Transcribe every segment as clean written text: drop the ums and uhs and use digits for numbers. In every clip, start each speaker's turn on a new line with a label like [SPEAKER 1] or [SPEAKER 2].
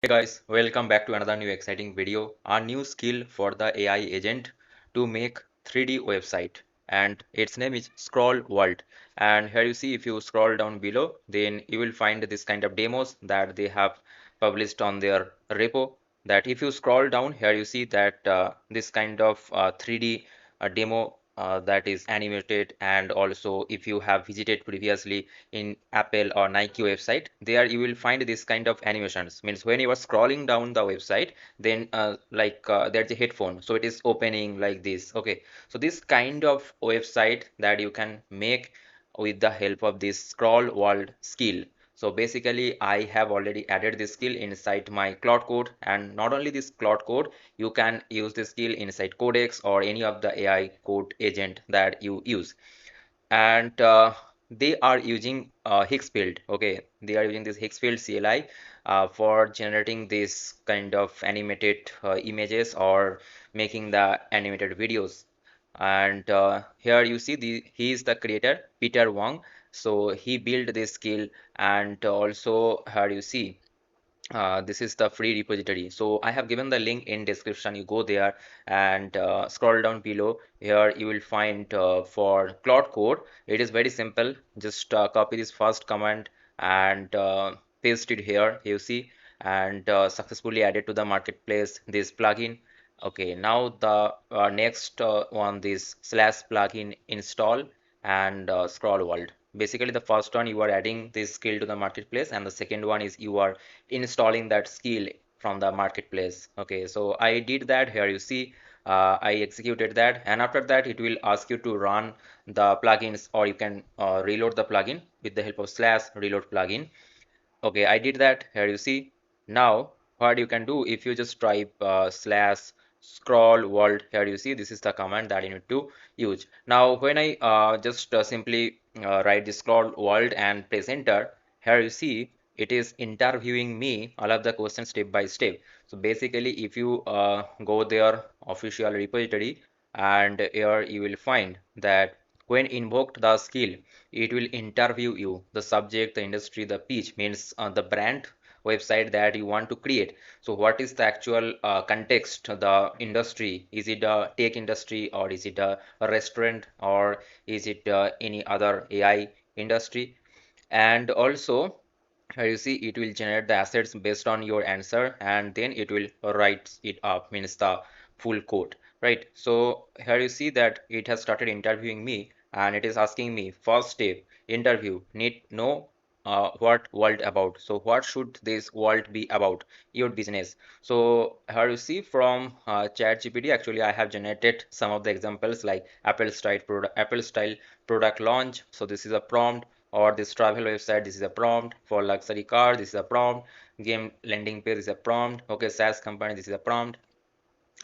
[SPEAKER 1] Hey guys, welcome back to another new exciting video. Our new skill for the AI agent to make 3D website, and its name is Scroll World. And here you see, if you scroll down below, then you will find this kind of demos that they have published on their repo. That if you scroll down here, you see that this kind of 3D demo that is animated, and also if you have visited previously in Apple or Nike website, there you will find this kind of animations. Means when you are scrolling down the website, then there's a headphone, so it is opening like this. Okay, so this kind of website that you can make with the help of this scroll world skill. So basically, I have already added this skill inside my Claude Code, and not only this Claude Code, you can use this skill inside Codex or any of the AI code agent that you use. And they are using Higgsfield. Okay, they are using this Higgsfield CLI for generating this kind of animated images or making the animated videos. And here you see he is the creator, Peter Wang. So he built this skill, and also here you see this is the free repository. So I have given the link in description. You go there and scroll down below. Here you will find for Claude Code. It is very simple. Just copy this first command and paste it here. You see, and successfully added to the marketplace this plugin. Okay, now the next one, this slash plugin install and scroll world. Basically, the first one you are adding this skill to the marketplace, and the second one is you are installing that skill from the marketplace. Okay, so I did that. Here you see, I executed that, and after that it will ask you to run the plugins, or you can reload the plugin with the help of slash reload plugin. Okay, I did that. Here you see. Now, what you can do, if you just type slash scroll world, here you see, this is the command that you need to use. Now, when I just simply write the scroll world and press enter, here you see, it is interviewing me all of the questions step by step. So basically, if you go there, official repository, and here you will find that when invoked the skill, it will interview you, the subject, the industry, the pitch, means the brand website that you want to create. So what is the actual context, the industry? Is it a tech industry, or is it a restaurant, or is it any other AI industry? And also here you see, it will generate the assets based on your answer, and then it will write it up, means the full code, right? So here you see that it has started interviewing me, and it is asking me first step interview, need know what world about. So what should this world be about? Your business. So here you see, from ChatGPT, actually I have generated some of the examples like Apple style product launch. So this is a prompt. Or this travel website, this is a prompt. For luxury car, this is a prompt. Game landing page, this is a prompt. Okay, SaaS company, this is a prompt.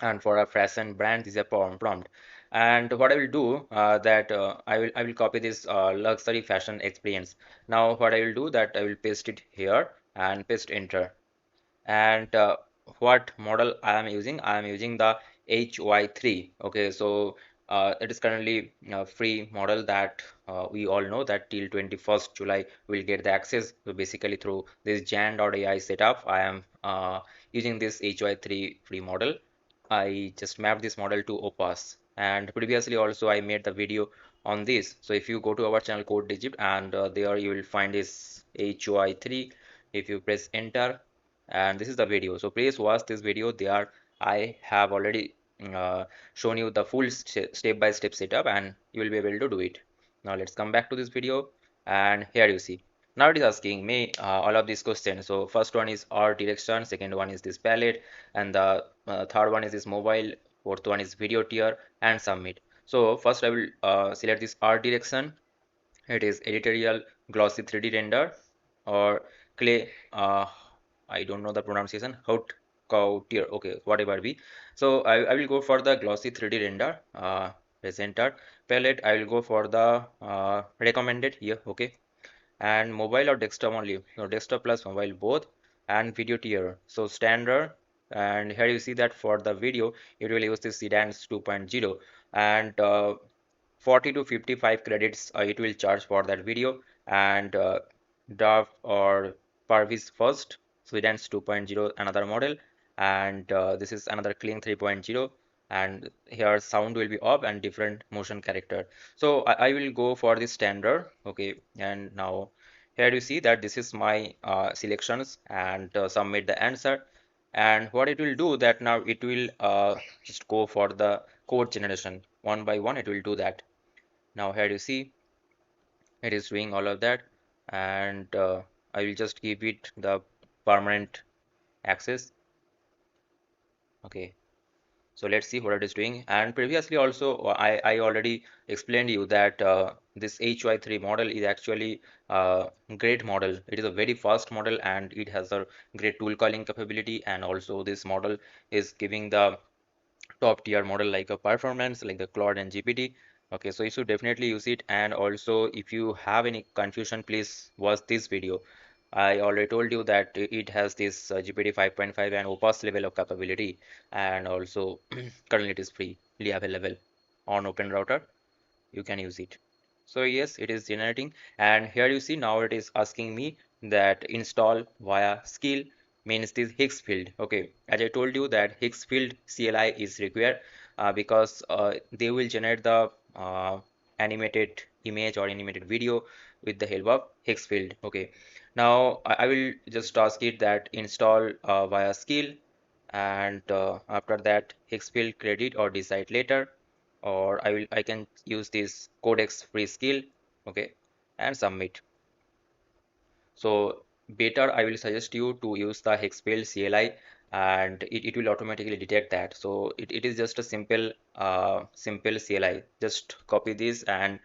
[SPEAKER 1] And for a fashion brand, this is a prompt. And what I will do, that I will copy this luxury fashion experience. Now what I will do, that I will paste it here and paste enter. And what model I am using? I am using the HY3. Okay, so it is currently a free model that we all know that till 21st July we'll get the access. So basically through this Jan.ai setup, I am using this HY3 free model. I just mapped this model to Opus, and previously also I made the video on this. So if you go to our channel Code Digit, and there you will find this HY3. If you press enter, and this is the video, so please watch this video. There I have already shown you the full step by step setup, and you will be able to do it. Now let's come back to this video, and here you see, now it is asking me all of these questions. So first one is art direction, second one is this palette, and the third one is this mobile, fourth one is video tier, and submit. So first I will select this art direction. It is editorial glossy 3D render, or clay, I don't know the pronunciation, haute couture, okay, whatever be. So I will go for the glossy 3D render, presenter. Palette, I will go for the recommended here, okay. And mobile or desktop only, so desktop plus mobile both. And video tier, so standard. And here you see that for the video it will use this Sedans 2.0, and 40 to 55 credits it will charge for that video. And draft or Parvis first. Swedence 2.0 another model, and this is another Kling 3.0, and here sound will be up and different motion character. So I will go for the standard. Okay, and now here you see that this is my selections, and submit the answer. And what it will do that now it will just go for the code generation one by one. It will do that. Now here you see it is doing all of that, and I will just give it the permanent access. Okay, so let's see what it is doing. And previously also I already explained you that this HY3 model is actually a great model. It is a very fast model, and it has a great tool calling capability, and also this model is giving the top tier model like a performance like the Claude and GPT. Okay, so you should definitely use it. And also if you have any confusion, please watch this video. I already told you that it has this GPT 5.5 and Opus level of capability, and also currently it is freely available on Open Router. You can use it. So yes, it is generating, and here you see now it is asking me that install via skill means this Higgs field. Okay, as I told you that Higgs field CLI is required because they will generate the animated image or animated video with the help of Higgs field. Okay, now I will just ask it that install via skill, and after that Higgs field credit or decide later, or I can use this Codex free skill. Okay, and submit. So better I will suggest you to use the Hexfield CLI, and it will automatically detect that. So it is just a simple CLI. Just copy this and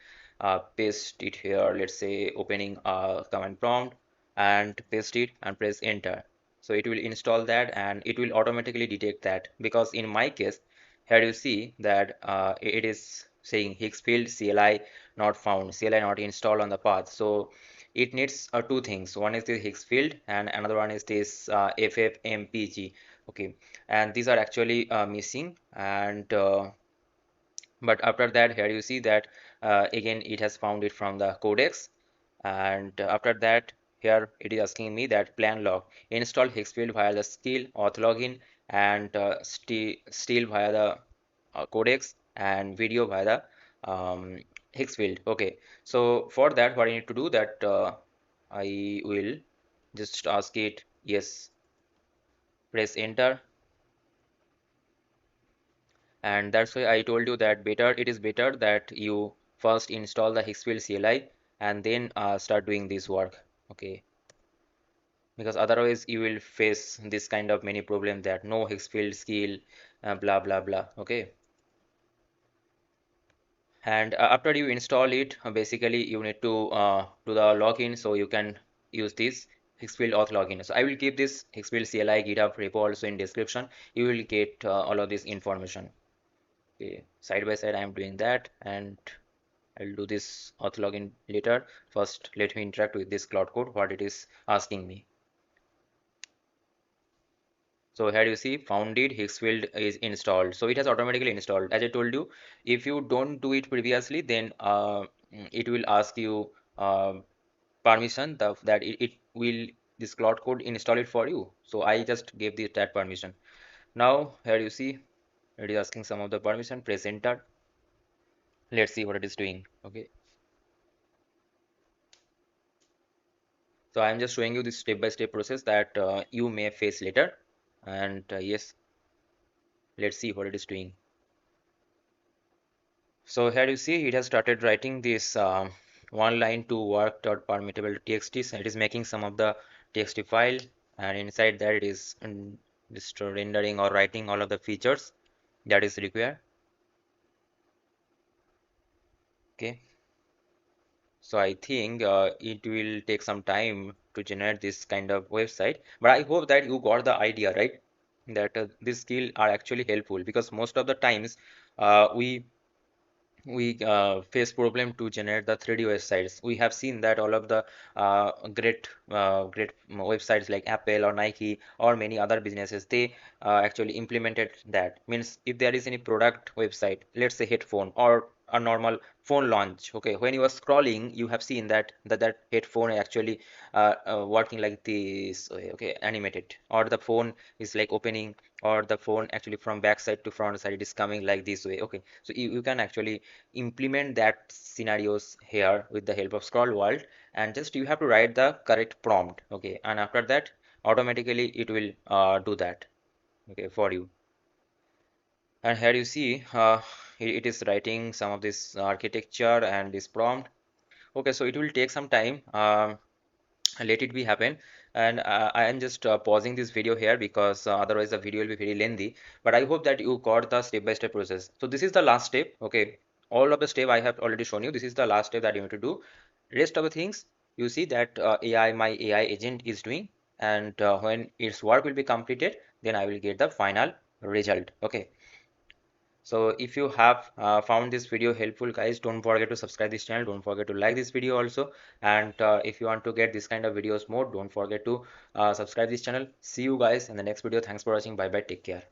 [SPEAKER 1] paste it here. Let's say opening a command prompt and paste it and press enter. So it will install that, and it will automatically detect that, because in my case here you see that it is saying Hexfield CLI not found, CLI not installed on the path. So it needs two things. One is the Higgs field, and another one is this FFmpg. Okay, and these are actually missing. And but after that here you see that again it has found it from the Codex. And after that here it is asking me that plan log install Hexfield via the skill auth login, and still via the Codex, and video via the Hexfield. Okay, so for that what I need to do that I will just ask it yes, press enter. And that's why I told you that better, it is better that you first install the Hexfield CLI and then start doing this work. Okay, because otherwise you will face this kind of many problem that no Hexfield skill, blah blah blah. Okay, and after you install it, basically you need to do the login, so you can use this Hexfield auth login. So I will keep this Hexfield CLI GitHub repo also in description. You will get all of this information. Okay, side by side I am doing that, and I'll do this auth login later. First, let me interact with this Claude Code, what it is asking me. So here you see found it, Hexfield is installed. So it has automatically installed. As I told you, if you don't do it previously, then it will ask you permission that it will this Claude Code install it for you. So I just gave this that permission. Now here you see it is asking some of the permission. Press enter. Let's see what it is doing. Okay. So I'm just showing you this step-by-step process that you may face later. And yes, let's see what it is doing. So here you see it has started writing this one line to work dot permittable txt. So it is making some of the txt file, and inside that it is just rendering or writing all of the features that is required. Okay. So I think it will take some time to generate this kind of website, but I hope that you got the idea, right? That these skills are actually helpful, because most of the times we face problem to generate the 3D websites. We have seen that all of the great websites like Apple or Nike or many other businesses, they actually implemented that. Means if there is any product website, let's say headphone or a normal phone launch. Okay, when you are scrolling, you have seen that headphone actually working like this way, okay, animated, or the phone is like opening, or the phone actually from back side to front side it is coming like this way. Okay, so you can actually implement that scenarios here with the help of scroll world, and just you have to write the correct prompt. Okay, and after that automatically it will do that, okay, for you. And here you see it is writing some of this architecture and this prompt. Okay, so it will take some time. Let it be happen. And I am just pausing this video here because otherwise the video will be very lengthy. But I hope that you got the step-by-step process. So this is the last step. Okay, all of the step I have already shown you. This is the last step that you need to do. Rest of the things you see that my AI agent is doing, and when its work will be completed, then I will get the final result. Okay. So if you have found this video helpful, guys, don't forget to subscribe this channel. Don't forget to like this video also. And if you want to get this kind of videos more, don't forget to subscribe this channel. See you guys in the next video. Thanks for watching. Bye bye. Take care.